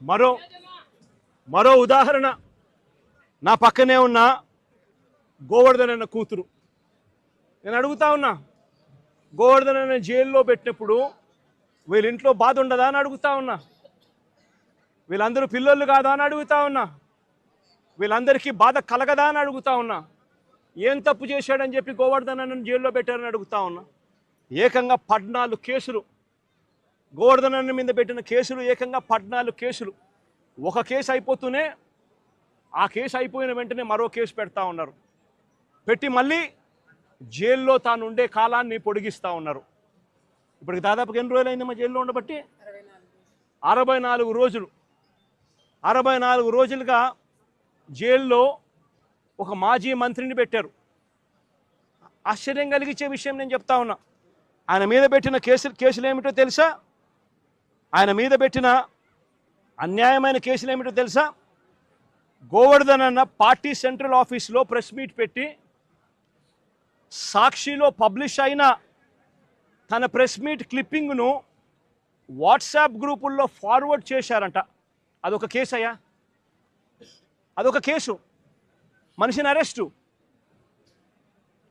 మరో మరో ఉదాహరణ నా పక్కనే ఉన్న గోవర్ధన్ అన్న కూతురు. నేను అడుగుతా ఉన్నా, గోవర్ధన్ అన్న జైల్లో పెట్టినప్పుడు వీళ్ళ ఇంట్లో బాధ ఉండదా అని అడుగుతా ఉన్నా. వీళ్ళందరూ పిల్లలు కాదా అని అడుగుతా ఉన్నా. వీళ్ళందరికీ బాధ కలగదా అని అడుగుతా ఉన్నా. ఏం తప్పు చేశాడని చెప్పి గోవర్ధన్ అన్నను జైల్లో పెట్టారని అడుగుతా ఉన్నా. ఏకంగా 14 కేసులు, గోవర్ధన్ అన్న మీద పెట్టిన కేసులు ఏకంగా 14 కేసులు. ఒక కేసు అయిపోతూనే ఆ కేసు అయిపోయిన వెంటనే మరో కేసు పెడతా ఉన్నారు. పెట్టి మళ్ళీ జైల్లో తాను ఉండే కాలాన్ని పొడిగిస్తూ ఉన్నారు. ఇప్పటికి దాదాపుగా ఎన్ని రోజులు అయింది మా జైల్లో ఉండబట్టి? 64 రోజులు. 64 రోజులుగా జైల్లో ఒక మాజీ మంత్రిని పెట్టారు. ఆశ్చర్యం కలిగించే విషయం నేను చెప్తా ఉన్నా. ఆయన మీద పెట్టిన కేసులు ఏమిటో తెలుసా? ఆయన మీద పెట్టిన అన్యాయమైన కేసులు ఏమిటో తెలుసా? గోవర్ధన్ అన్న పార్టీ సెంట్రల్ ఆఫీస్లో ప్రెస్ మీట్ పెట్టి సాక్షిలో పబ్లిష్ అయిన తన ప్రెస్ మీట్ క్లిప్పింగ్ను వాట్సాప్ గ్రూపుల్లో ఫార్వర్డ్ చేశారంట. అదొక కేసు అయ్యా, అదొక కేసు. మనిషిని అరెస్టు.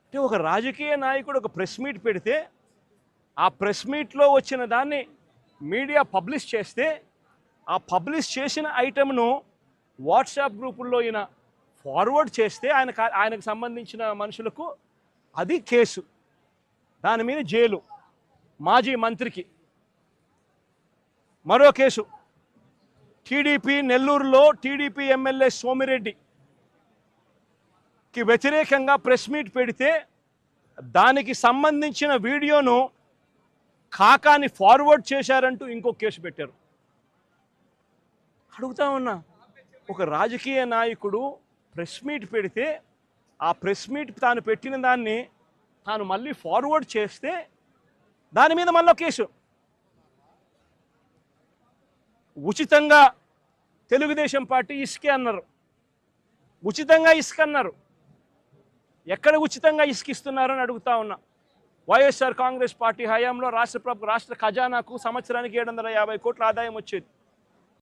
అంటే ఒక రాజకీయ నాయకుడు ఒక ప్రెస్ మీట్ పెడితే ఆ ప్రెస్ మీట్లో వచ్చిన దాన్ని మీడియా పబ్లిష్ చేస్తే ఆ పబ్లిష్ చేసిన ఐటెంను వాట్సాప్ గ్రూపుల్లో ఈయన ఫార్వర్డ్ చేస్తే ఆయనకు సంబంధించిన మనుషులకు అది కేసు. దాని మీద జైలు. మాజీ మంత్రికి మరో కేసు. టీడీపీ నెల్లూరులో టీడీపీ ఎమ్మెల్యే సోమిరెడ్డికి వ్యతిరేకంగా ప్రెస్ మీట్ పెడితే దానికి సంబంధించిన వీడియోను కాకాని ఫార్వర్డ్ చేశారంటూ ఇంకో కేసు పెట్టారు. అడుగుతా ఉన్నా, ఒక రాజకీయ నాయకుడు ప్రెస్ మీట్ పెడితే ఆ ప్రెస్ మీట్ తాను పెట్టిన దాన్ని తాను మళ్ళీ ఫార్వర్డ్ చేస్తే దాని మీద మళ్ళీ కేసు. ఉచితంగా తెలుగుదేశం పార్టీ ఇసుకే అన్నారు. ఉచితంగా ఇసుక అన్నారు. ఎక్కడ ఉచితంగా ఇసుకిస్తున్నారని అడుగుతా ఉన్నా. వైఎస్ఆర్ కాంగ్రెస్ పార్టీ హయాంలో రాష్ట్ర ఖజానాకు సంవత్సరానికి 750 కోట్ల ఆదాయం వచ్చేది.